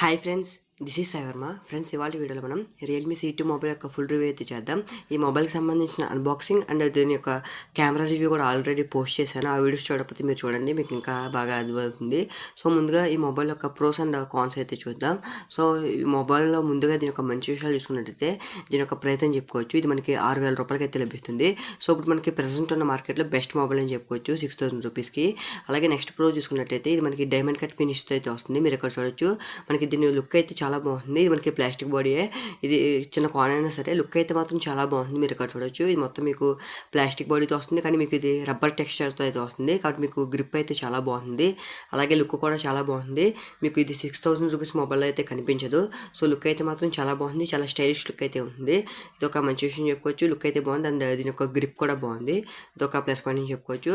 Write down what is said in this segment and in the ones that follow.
Hi friends, this is Sai Varma. Friends, ఇవాళ వీడియోలో మనం Realme C2 మొబైల్ యొక్క ఫుల్ రివ్యూ అయితే చేద్దాం. ఈ మొబైల్కి సంబంధించిన అన్బాక్సింగ్ అండ్ దీని యొక్క కెమెరా రివ్యూ కూడా ఆల్రెడీ పోస్ట్ చేశాను. ఆ వీడియోస్ చూడకపోతే మీరు చూడండి, మీకు ఇంకా బాగా అర్థమవుతుంది. సో ముందుగా ఈ మొబైల్ యొక్క ప్రోస్ అండ్ కాన్స్ అయితే చూద్దాం. సో ఈ మొబైల్లో ముందుగా దీని యొక్క మంచి విషయాలు చూసుకున్నట్టయితే దీని యొక్క ప్రైస్ అని చెప్పుకోవచ్చు. ఇది మనకి 6,000 రూపాయలకి అయితే లభిస్తుంది. సో ఇప్పుడు మనకి ప్రెసెంట్ ఉన్న మార్కెట్లో బెస్ట్ మొబైల్ అని చెప్పుకోవచ్చు 6,000 రూపీస్కి. అలాగే నెక్స్ట్ ప్రో చూసుకున్నట్టయితే ఇది మనకి డైమండ్ కట్ ఫినిష్తో అయితే వస్తుంది. మీరు ఇక్కడ చూడొచ్చు, మనకి దీని లుక్ అయితే చాలా బాగుంది. ఇది మనకి ప్లాస్టిక్ బాడీయే, ఇది చిన్న కాన్ అయినా సరే లుక్ అయితే మాత్రం చాలా బాగుంది. మీరు ఇక్కడ చూడొచ్చు, ఇది మొత్తం మీకు ప్లాస్టిక్ బాడీతో వస్తుంది, కానీ మీకు ఇది రబ్బర్ టెక్స్చర్తో అయితే వస్తుంది. కాబట్టి మీకు గ్రిప్ అయితే చాలా బాగుంది. అలాగే లుక్ కూడా చాలా బాగుంది. మీకు ఇది 6,000 రూపీస్ మొబైల్ అయితే కనిపించదు. సో లుక్ అయితే మాత్రం చాలా బాగుంది, చాలా స్టైలిష్ లుక్ అయితే ఉంది. ఇది ఒక మంచి విషయం చెప్పుకోవచ్చు. లుక్ అయితే బాగుంది అండ్ దీని యొక్క గ్రిప్ కూడా బాగుంది. ఇది ఒక ప్లస్ పాయింట్ అని చెప్పుకోవచ్చు.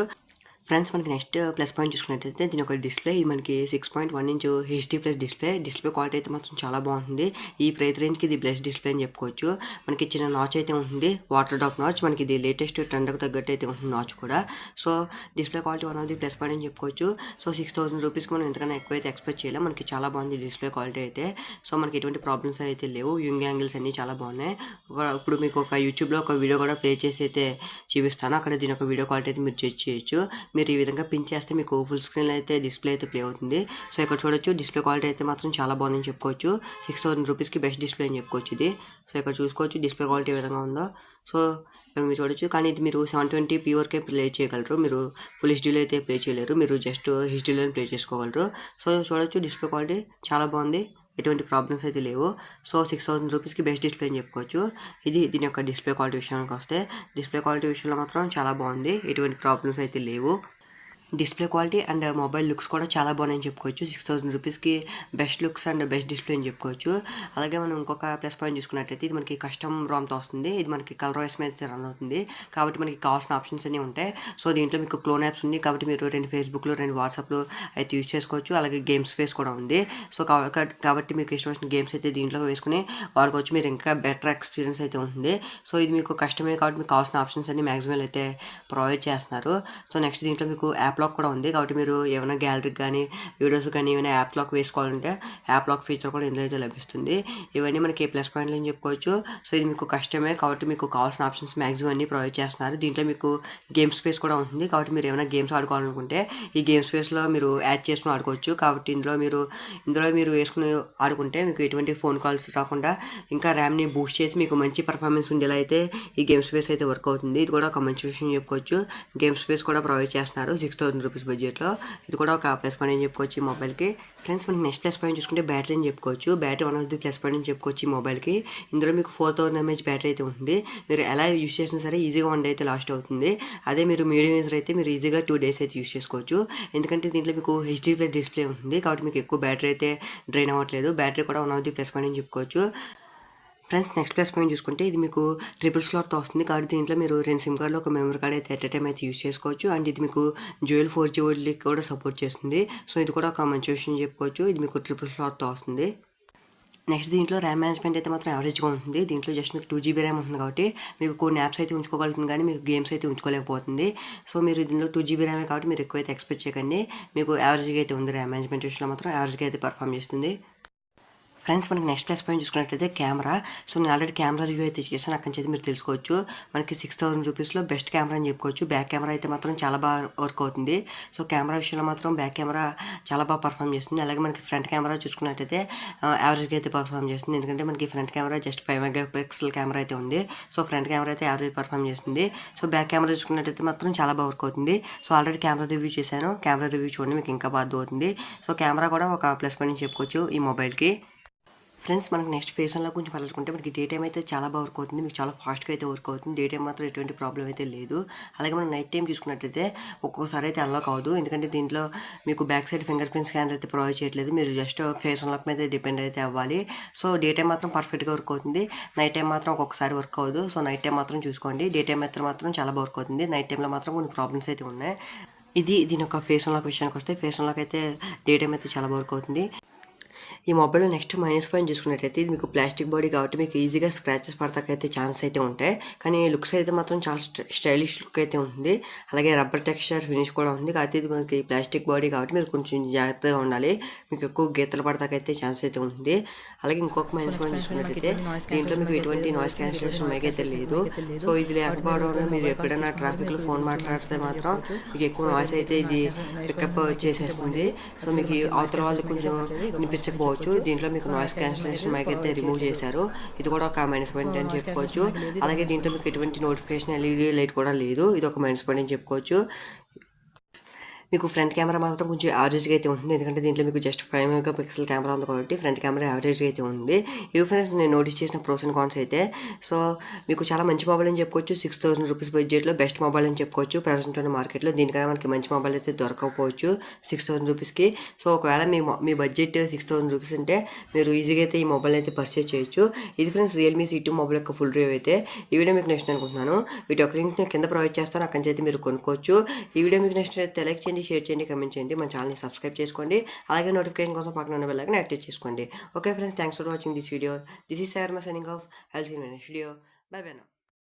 ఫ్రెండ్స్, మనకి నెక్స్ట్ ప్లస్ పాయింట్ చూసుకున్నట్టయితే దీని ఒక డిస్ప్లే. ఇది మనకి 6.1 inch HD plus display quality అయితే మాత్రం చాలా బాగుంటుంది. ఈ ప్రైస్ రేంజ్కి ఇది బెస్ట్ డిస్ప్లే అని చెప్పుకోవచ్చు. మనకి చిన్న నాచ్ అయితే ఉంటుంది, వాటర్ డ్రాప్ నాచ్. మనకి ఇది లేటెస్ట్ ట్రెండ్కి తగ్గట్టు అయితే ఉంటుంది నాచ్ కూడా. So display quality one of the plus point అని చెప్పుకోవచ్చు. సో 6,000 రూపీస్కి మనం ఎంతకన్నా ఎక్కువ అయితే ఎక్స్పెక్ట్ చేయలేం. మనకి చాలా బాగుంది డిస్ప్లే క్వాలిటీ అయితే. సో మనకి ఎటువంటి ప్రాబ్లమ్స్ అయితే లేవు. యూంగ్ యాంగిల్స్ అన్నీ చాలా బాగున్నాయి. ఇప్పుడు మీకు ఒక యూట్యూబ్లో ఒక వీడియో కూడా ప్లే చేసి అయితే చూపిస్తాను. అక్కడ దీని ఒక వీడియో క్వాలిటీ అయితే మీరు చెక్ చేయొచ్చు. మీరు ఈ విధంగా పిన్ చేస్తే మీకు ఫుల్ స్క్రీన్ అయితే డిస్ప్లే అయితే ప్లే అవుతుంది. సో ఇక్కడ చూడొచ్చు, డిస్ప్లే క్వాలిటీ అయితే మాత్రం చాలా బాగుందని చెప్పుకోవచ్చు. 6,000 రూపీస్కి బెస్ట్ డిస్ప్లే అని చెప్పుకోవచ్చు ఇది. సో ఇక్కడ చూసుకోవచ్చు డిస్ప్లే క్వాలిటీ ఏ విధంగా ఉందో. సో ఇక్కడ మీరు చూడొచ్చు, కానీ ఇది మీరు 720p వరకే ప్లే చేయగలరు. మీరు ఫుల్ హెచ్డీలో అయితే ప్లే చేయలేరు. మీరు జస్ట్ హెచ్డీలో ప్లే చేసుకోగలరు. సో చూడొచ్చు, డిస్ప్లే క్వాలిటీ చాలా బాగుంది, ఎటువంటి ప్రాబ్లమ్స్ అయితే లేవు. సో 6,000 రూపీస్కి బెస్ట్ డిస్ప్లే అని చెప్పుకోవచ్చు. ఇది దీని యొక్క డిస్ప్లే క్వాలిటీ విషయానికి వస్తే, డిస్ప్లే క్వాలిటీ విషయంలో మాత్రం చాలా బాగుంది, ఎటువంటి ప్రాబ్లమ్స్ అయితే లేవు. Display quality and mobile looks కూడా చాలా బాగున్నాయని చెప్పుకోవచ్చు. 6,000 రూపీస్కి best looks and best display అని చెప్పుకోవచ్చు. అలాగే మనం ఇంకొక ప్లస్ పాయింట్ చూసుకున్నట్టయితే ఇది మనకి కస్టమ్ రామ్తో వస్తుంది. ఇది మనకి కలర్ వైస్ మీద రన్ అవుతుంది, కాబట్టి మనకి కావాల్సిన ఆప్షన్స్ అన్నీ ఉంటాయి. సో దీంట్లో మీకు క్లోన్ యాప్స్ ఉంది, కాబట్టి మీరు 2 ఫేస్బుక్లో 2 వాట్సాప్లో అయితే యూజ్ చేసుకోవచ్చు. అలాగే గేమ్ స్పేస్ కూడా ఉంది. సో కాబట్టి మీకు ఇష్టం వచ్చిన గేమ్స్ అయితే దీంట్లో వేసుకుని వాడుకోవచ్చు. మీరు ఇంకా బెటర్ ఎక్స్పీరియన్స్ అయితే ఉంటుంది. సో ఇది మీకు కస్టమే, కాబట్టి మీకు కావాల్సిన ఆప్షన్స్ అన్ని మ్యాక్సిమం అయితే ప్రొవైడ్ చేస్తున్నారు. సో నెక్స్ట్ దీంట్లో మీకు యాప్ లాక్ కూడా ఉంది, కాబట్టి మీరు ఏమైనా గ్యాలరీకి కానీ వీడియోస్ కానీ ఏమైనా యాప్ లాక్ వేసుకోవాలంటే యాప్ లాక్ ఫీచర్ కూడా ఇందులో అయితే లభిస్తుంది. ఇవన్నీ మనకి ప్లస్ పాయింట్లు అని చెప్పుకోవచ్చు. సో ఇది మీకు కస్టమే, కాబట్టి మీకు కావాల్సిన ఆప్షన్స్ మ్యాక్సిమం అన్ని ప్రొవైడ్ చేస్తున్నారు. దీంట్లో మీకు గేమ్ స్పేస్ కూడా ఉంటుంది, కాబట్టి మీరు ఏమైనా గేమ్స్ ఆడుకోవాలనుకుంటే ఈ గేమ్ స్పేస్లో మీరు యాడ్ చేసుకుని ఆడుకోవచ్చు. కాబట్టి ఇందులో మీరు వేసుకుని ఆడుకుంటే మీకు ఎటువంటి ఫోన్ కాల్స్ రాకుండా ఇంకా ర్యామ్ని బూస్ట్ చేసి మీకు మంచి పర్ఫార్మెన్స్ ఉండేలా అయితే ఈ గేమ్ స్పేస్ అయితే వర్క్ అవుతుంది. ఇది కూడా ఒక మంచి విషయం చెప్పుకోవచ్చు. గేమ్ స్పేస్ కూడా ప్రొవైడ్ చేస్తున్నారు 6,000 రూపీస్ బడ్జెట్లో. ఇది కూడా ఒక ప్లస్ పాయింట్ అని చెప్పుకోవచ్చు ఈ మొబైల్కి. ఫ్రెండ్స్, మనకి నెక్స్ట్ ప్లస్ పాయింట్ చూసుకుంటే బ్యాటరీ అని చెప్పుకోవచ్చు. Battery one of the plus point అని చెప్పుకోవచ్చు ఈ మొబైల్కి. ఇందులో మీకు 4,000 mAh బ్యాటరీ అయితే ఉంటుంది. మీరు ఎలా యూస్ చేసినా సరే ఈజీగా 1 డే అయితే లాస్ట్ అవుతుంది. అదే మీరు మీడియం యూజర్ అయితే మీరు ఈజీగా 2 days అయితే యూస్ చేసుకోవచ్చు. ఎందుకంటే దీంట్లో మీకు హెచ్డీ ప్లస్ డిస్ప్లే ఉంటుంది, కాబట్టి మీకు ఎక్కువ బ్యాటరీ అయితే డ్రైన్ అవ్వట్లేదు. బ్యాటరీ కూడా one of the plus point అని చెప్పుకోవచ్చు. ఫ్రెండ్స్, నెక్స్ట్ ప్లస్ పాయింట్ చూసుకుంటే ఇది మీకు ట్రిపుల్ స్లాట్తో వస్తుంది, కాబట్టి దీంట్లో మీరు 2 సిమ్ కార్డులు ఒక మెమరీ కార్డ్ అయితే ఎట్ ఎ టైం అయితే యూస్ చేసుకోవచ్చు. అండ్ ఇది మీకు డ్యూయల్ 4G కూడా సపోర్ట్ చేస్తుంది. సో ఇది కూడా ఒక మంచి విషయం చెప్పుకోవచ్చు. ఇది మీకు ట్రిపుల్ స్లాట్తో వస్తుంది. నెక్స్ట్ దీంట్లో ర్యామ్ మేనేజ్మెంట్ అయితే మాత్రం యావరేజ్గా ఉంటుంది. దీంట్లో జస్ట్ మీకు 2GB ర్యామ్ ఉంటుంది, కాబట్టి మీకు కొన్ని యాప్స్ అయితే ఉంచుకోగలుగుతుంది, కానీ మీకు గేమ్స్ అయితే ఉంచుకోలేకపోతుంది. సో మీరు దీంట్లో 2GB ర్యామే, కాబట్టి మీరు ఎక్కువైతే ఎక్స్పెక్ట్ చేయకండి. మీకు యావరేజ్గా అయితే ఉంది. ర్యామ్ మేనేజ్మెంట్ విషయంలో మాత్రం యావరేజ్గా అయితే పర్ఫామ్ చేస్తుంది. ఫ్రెండ్స్, మనకి నెక్స్ట్ ప్లస్ పాయింట్ చూసుకున్నట్లయితే కెమెరా. సో నేను ఆల్రెడీ కెమెరా రివ్యూ అయితే చేశాను, అక్కడి నుంచి అయితే మీరు తెలుసుకోవచ్చు. మనకి 6,000 రూపీస్లో బెస్ట్ కెమెరా అని చెప్పుకోవచ్చు. బ్యాక్ కెమెరా అయితే మాత్రం చాలా బాగా వర్క్ అవుతుంది. సో కెమెరా విషయంలో మాత్రం బ్యాక్ కెమెరా చాలా బాగా పర్ఫామ్ చేస్తుంది. అలాగే మనకి ఫ్రంట్ కెమెరా చూసుకున్నట్టయితే యావరేజ్గా అయితే పర్ఫామ్ చేస్తుంది, ఎందుకంటే మనకి front camera just 5 MP camera అయితే ఉంది. సో ఫ్రంట్ కెమెరా అయితే యావరేజ్ పర్ఫామ్ చేస్తుంది. సో బ్యాక్ కెమెరా చూసుకున్నట్టయితే మాత్రం చాలా బాగా వర్క్ అవుతుంది. సో ఆల్రెడీ కెమెరా రివ్యూ చేశాను, కెమెరా రివ్యూ చూడండి, మీకు ఇంకా బాగా అవుతుంది. సో కెమెరా కూడా ఒక ప్లస్ పాయింట్ అని చెప్పుకోవచ్చు ఈ మొబైల్కి. ఫ్రెండ్స్, మనకి నెక్స్ట్ ఫేస్ అన్లాక్ గురించి మాట్లాడుకుంటే మనకి డే టైం అయితే చాలా బాగా వర్క్ అవుతుంది, మీకు చాలా ఫాస్ట్గా అయితే వర్క్ అవుతుంది. డే టైం మాత్రం ఎటువంటి ప్రాబ్లం అయితే లేదు. అలాగే మనం నైట్ టైం చూసుకున్నట్టయితే ఒక్కొక్కసారి అయితే అన్లాక్ అవ్వదు, ఎందుకంటే దీంట్లో మీకు back side finger print scanner అయితే ప్రొవైడ్ చేయట్లేదు. మీరు జస్ట్ ఫేస్ అన్లాక్ మీద డిపెండ్ అయితే అవ్వాలి. సో డే టైం మాత్రం పర్ఫెక్ట్గా వర్క్ అవుతుంది. నైట్ టైం మాత్రం ఒక్కొక్కసారి వర్క్ అవ్వదు. సో నైట్ టైం మాత్రం చూసుకోండి. డే టైం మాత్రం చాలా బాగా వర్క్ అవుతుంది. నైట్ టైంలో మాత్రం కొన్ని ప్రాబ్లమ్స్ అయితే ఉన్నాయి. దీని యొక్క ఫేస్ అన్లాక్ విషయానికి వస్తే, ఫేస్ అన్లాక్ అయితే డే టైం అయితే చాలా బాగా వర్క్ అవుతుంది. ఈ మొబైల్‌లో నెక్స్ట్ మైనస్ పాయింట్ చూసుకున్నట్టయితే ఇది మీకు ప్లాస్టిక్ బాడీ కాబట్టి మీకు ఈజీగా స్క్రాచెస్ పడతాకైతే ఛాన్స్ అయితే ఉంటాయి. కానీ లుక్స్ అయితే మాత్రం చాలా స్టైలిష్ లుక్ అయితే ఉంది. అలాగే రబ్బర్ టెక్స్చర్ ఫినిష్ కూడా ఉంది. కాకపోతే ఇది మనకి ప్లాస్టిక్ బాడీ కాబట్టి మీరు కొంచెం జాగ్రత్తగా ఉండాలి. మీకు ఎక్కువ గీతలు పడతాకైతే ఛాన్స్ అయితే ఉంది. అలాగే ఇంకొక మైనస్ పాయింట్ చూసుకున్నట్టయితే దీంట్లో మీకు ఎటువంటి నాయిస్ క్యాన్సిలేషన్ మైక్ అయితే లేదు. సో ఇది లేకపోవడం వల్ల మీరు ఎక్కడైనా ట్రాఫిక్‌లో ఫోన్ మాట్లాడితే మాత్రం మీకు ఎక్కువ నాయిస్ అయితే ఇది పికప్ చేసేస్తుంది. సో మీకు అవతల వాళ్ళు కొంచెం వినిపించకపోవచ్చు. దీంట్లో మీకు నాయిస్ క్యాన్సిలేషన్ మైక్ అయితే రిమూవ్ చేశారు. ఇది కూడా ఒక మైనస్ పాయింట్ అని చెప్పుకోవచ్చు. అలాగే దీంట్లో మీకు ఎటువంటి నోటిఫికేషన్ ఎల్ఈడి లైట్ కూడా లేదు. ఇది ఒక మైనస్ పాయింట్ అని చెప్పుకోవచ్చు. మీకు ఫ్రంట్ కెమెరా మాత్రం కొంచెం యావరేజ్గా అయితే ఉంటుంది. ఎందుకంటే దీంట్లో మీకు జస్ట్ 5 మెగా పిక్సెల్ కెమెరా ఉంది కాబట్టి ఫ్రంట్ కెమెరా యావరేజ్గా అయితే ఉంది. ఇవి ఫ్రెండ్స్ నేను నోటీస్ చేసిన ప్రోస్ అండ్ కాన్స్ అయితే. సో మీకు చాలా మంచి మొబైల్ అని చెప్పుకోవచ్చు. 6000 రూపీస్ బడ్జెట్లో బెస్ట్ మొబైల్ అని చెప్పుకోవచ్చు ప్రజెంట్ ఉన్న మార్కెట్లో. దీనికన్నా మనకి మంచి మొబైల్ అయితే దొరకకపోవచ్చు 6000 రూపీస్కి. సో ఒకవేళ మీ బడ్జెట్ 6000 రూపీస్ అంటే మీరు ఈజీగా అయితే ఈ మొబైల్ అయితే పర్చేజ్ చేయొచ్చు. ఇది ఫ్రెండ్స్ రియల్మీ C2 మొబైల్ యొక్క ఫుల్ రివ్యూ అయితే. ఈ వీడియో మీకు నెక్స్ట్ అనుకుంటున్నాను. వీటి యొక్క లింక్ నేను కింద ప్రొవైడ్ చేస్తాను. అక్కడి నుంచి అయితే మీరు కొనుక్కోవచ్చు. ఈ వీడియో మీకు నెక్స్ట్ అయితే లైక్ చేయండి, షేర్ చేయండి, కమెంట్ చేయండి. మన ఛానల్ని సబ్స్క్రైబ్ చేసుకోండి. అలాగే నోటిఫికేషన్ కోసం పక్కన ఉన్న బెల్ ఐకాన్ యాక్టివేట్ చేసుకోండి. Okay friends, thanks for watching this video. This is sir my signing off. I will see you in next video. Bye bye now.